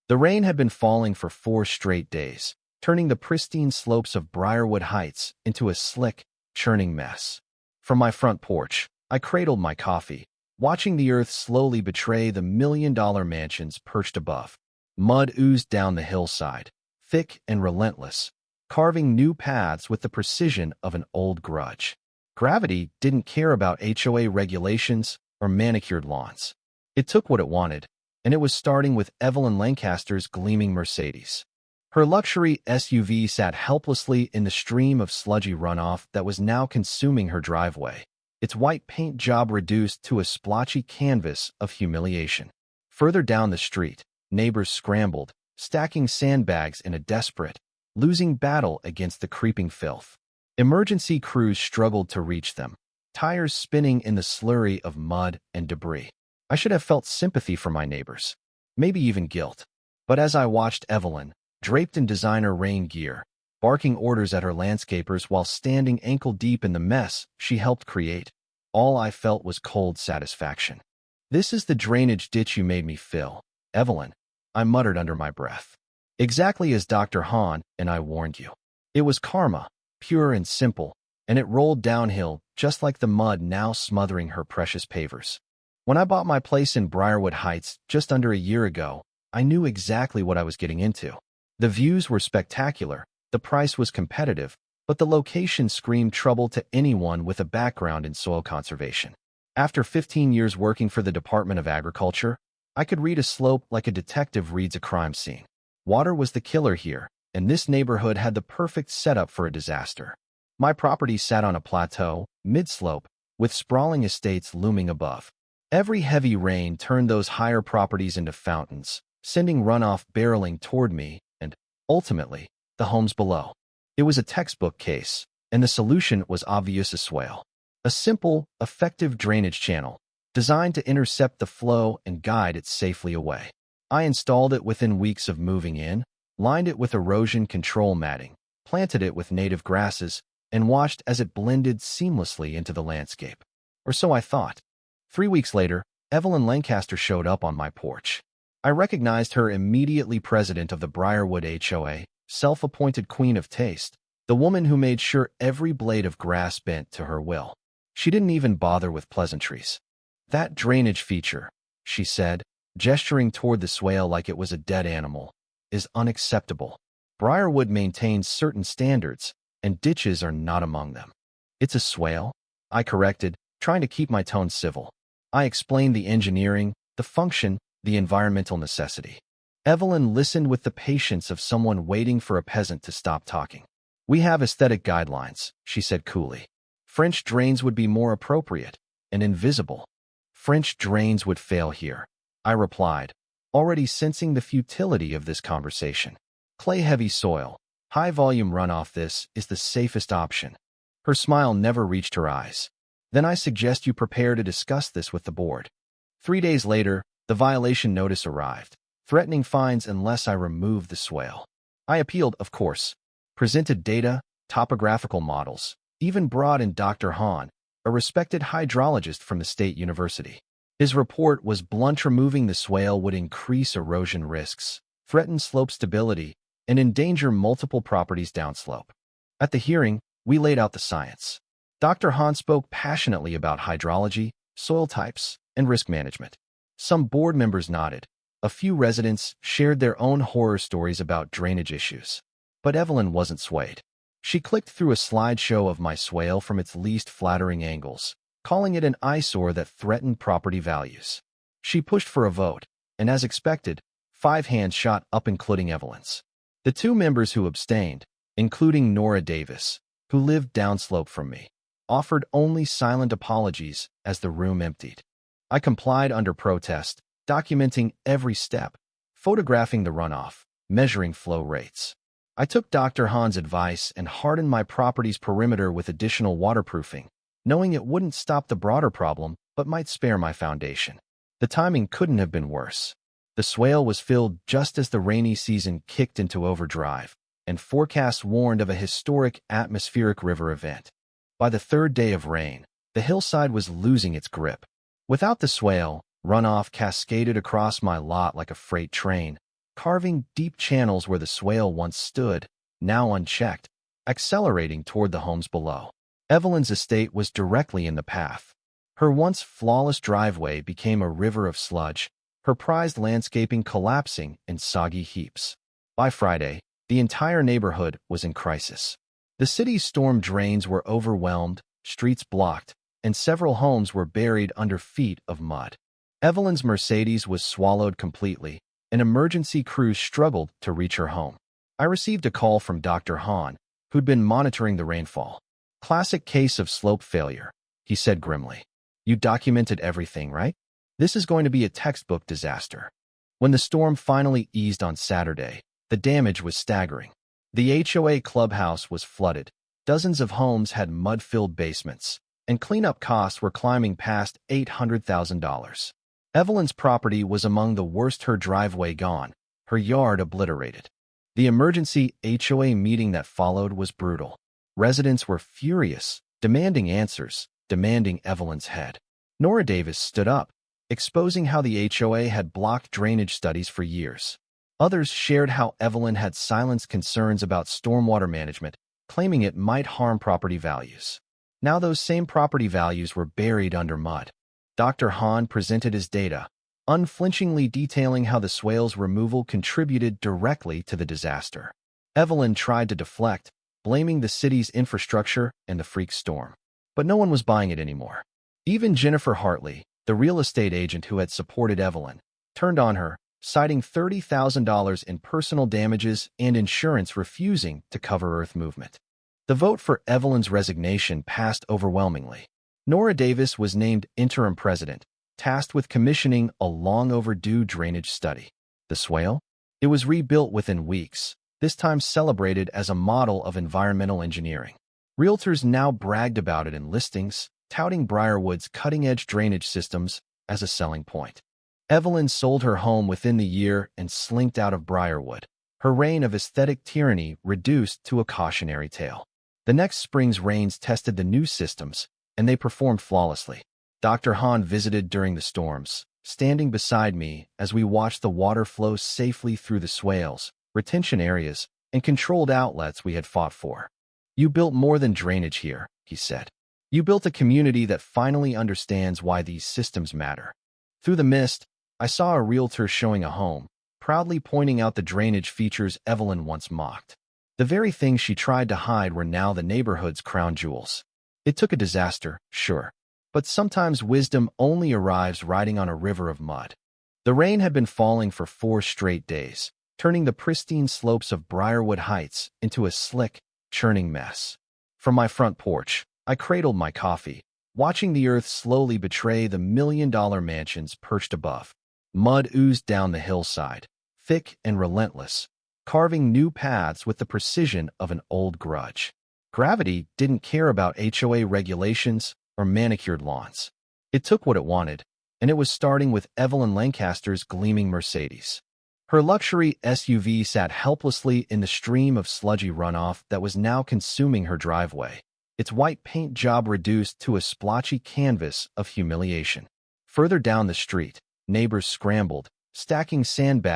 The rain had been falling for 4 straight days, turning the pristine slopes of Briarwood Heights into a slick, churning mess. From my front porch, I cradled my coffee, watching the earth slowly betray the million-dollar mansions perched above. Mud oozed down the hillside, thick and relentless, carving new paths with the precision of an old grudge. Gravity didn't care about HOA regulations or manicured lawns. It took what it wanted, and it was starting with Evelyn Lancaster's gleaming Mercedes. Her luxury SUV sat helplessly in the stream of sludgy runoff that was now consuming her driveway, its white paint job reduced to a splotchy canvas of humiliation. Further down the street, neighbors scrambled, stacking sandbags in a desperate, losing battle against the creeping filth. Emergency crews struggled to reach them, tires spinning in the slurry of mud and debris. I should have felt sympathy for my neighbors, maybe even guilt. But as I watched Evelyn, draped in designer rain gear, barking orders at her landscapers while standing ankle-deep in the mess she helped create, all I felt was cold satisfaction. "This is the drainage ditch you made me fill, Evelyn," I muttered under my breath. "Exactly as Dr. Hahn and I warned you. It was karma, pure and simple, and it rolled downhill just like the mud now smothering her precious pavers. When I bought my place in Briarwood Heights just under a year ago, I knew exactly what I was getting into. The views were spectacular, the price was competitive, but the location screamed trouble to anyone with a background in soil conservation. After 15 years working for the Department of Agriculture, I could read a slope like a detective reads a crime scene. Water was the killer here, and this neighborhood had the perfect setup for a disaster. My property sat on a plateau, mid-slope, with sprawling estates looming above. Every heavy rain turned those higher properties into fountains, sending runoff barreling toward me and, ultimately, the homes below. It was a textbook case, and the solution was obvious: a swale. A simple, effective drainage channel, designed to intercept the flow and guide it safely away. I installed it within weeks of moving in, lined it with erosion control matting, planted it with native grasses, and watched as it blended seamlessly into the landscape. Or so I thought. 3 weeks later, Evelyn Lancaster showed up on my porch. I recognized her immediately. President of the Briarwood HOA, self-appointed queen of taste, the woman who made sure every blade of grass bent to her will. She didn't even bother with pleasantries. "That drainage feature," she said, gesturing toward the swale like it was a dead animal, "is unacceptable. Briarwood maintains certain standards, and ditches are not among them." "It's a swale," I corrected, trying to keep my tone civil. I explained the engineering, the function, the environmental necessity. Evelyn listened with the patience of someone waiting for a peasant to stop talking. "We have aesthetic guidelines," she said coolly. "French drains would be more appropriate, and invisible." "French drains would fail here," I replied, already sensing the futility of this conversation. "Clay-heavy soil, high-volume runoff, this is the safest option." Her smile never reached her eyes. "Then I suggest you prepare to discuss this with the board." 3 days later, the violation notice arrived, threatening fines unless I removed the swale. I appealed, of course, presented data, topographical models, even brought in Dr. Hahn, a respected hydrologist from the state university. His report was blunt: removing the swale would increase erosion risks, threaten slope stability, and endanger multiple properties downslope. At the hearing, we laid out the science. Dr. Hahn spoke passionately about hydrology, soil types, and risk management. Some board members nodded. A few residents shared their own horror stories about drainage issues. But Evelyn wasn't swayed. She clicked through a slideshow of my swale from its least flattering angles, calling it an eyesore that threatened property values. She pushed for a vote, and as expected, 5 hands shot up, including Evelyn's. The 2 members who abstained, including Nora Davis, who lived downslope from me, offered only silent apologies as the room emptied. I complied under protest, documenting every step, photographing the runoff, measuring flow rates. I took Dr. Hahn's advice and hardened my property's perimeter with additional waterproofing, knowing it wouldn't stop the broader problem but might spare my foundation. The timing couldn't have been worse. The swale was filled just as the rainy season kicked into overdrive, and forecasts warned of a historic atmospheric river event. By the 3rd day of rain, the hillside was losing its grip. Without the swale, runoff cascaded across my lot like a freight train, carving deep channels where the swale once stood, now unchecked, accelerating toward the homes below. Evelyn's estate was directly in the path. Her once flawless driveway became a river of sludge, her prized landscaping collapsing in soggy heaps. By Friday, the entire neighborhood was in crisis. The city's storm drains were overwhelmed, streets blocked, and several homes were buried under feet of mud. Evelyn's Mercedes was swallowed completely, and emergency crews struggled to reach her home. I received a call from Dr. Hahn, who'd been monitoring the rainfall. "Classic case of slope failure," he said grimly. "You documented everything, right? This is going to be a textbook disaster." When the storm finally eased on Saturday, the damage was staggering. The HOA clubhouse was flooded, dozens of homes had mud-filled basements, and cleanup costs were climbing past $800,000. Evelyn's property was among the worst, her driveway gone, her yard obliterated. The emergency HOA meeting that followed was brutal. Residents were furious, demanding answers, demanding Evelyn's head. Nora Davis stood up, exposing how the HOA had blocked drainage studies for years. Others shared how Evelyn had silenced concerns about stormwater management, claiming it might harm property values. Now those same property values were buried under mud. Dr. Hahn presented his data, unflinchingly detailing how the swale's removal contributed directly to the disaster. Evelyn tried to deflect, blaming the city's infrastructure and the freak storm. But no one was buying it anymore. Even Jennifer Hartley, the real estate agent who had supported Evelyn, turned on her, citing $30,000 in personal damages and insurance refusing to cover earth movement. The vote for Evelyn's resignation passed overwhelmingly. Nora Davis was named interim president, tasked with commissioning a long-overdue drainage study. The swale? It was rebuilt within weeks, this time celebrated as a model of environmental engineering. Realtors now bragged about it in listings, touting Briarwood's cutting-edge drainage systems as a selling point. Evelyn sold her home within the year and slinked out of Briarwood, her reign of aesthetic tyranny reduced to a cautionary tale. The next spring's rains tested the new systems, and they performed flawlessly. Dr. Hahn visited during the storms, standing beside me as we watched the water flow safely through the swales, retention areas, and controlled outlets we had fought for. "You built more than drainage here," he said. "You built a community that finally understands why these systems matter." Through the mist, I saw a realtor showing a home, proudly pointing out the drainage features Evelyn once mocked. The very things she tried to hide were now the neighborhood's crown jewels. It took a disaster, sure, but sometimes wisdom only arrives riding on a river of mud. The rain had been falling for 4 straight days, turning the pristine slopes of Briarwood Heights into a slick, churning mess. From my front porch, I cradled my coffee, watching the earth slowly betray the million-dollar mansions perched above. Mud oozed down the hillside, thick and relentless, carving new paths with the precision of an old grudge. Gravity didn't care about HOA regulations or manicured lawns. It took what it wanted, and it was starting with Evelyn Lancaster's gleaming Mercedes. Her luxury SUV sat helplessly in the stream of sludgy runoff that was now consuming her driveway, its white paint job reduced to a splotchy canvas of humiliation. Further down the street, neighbors scrambled, stacking sandbags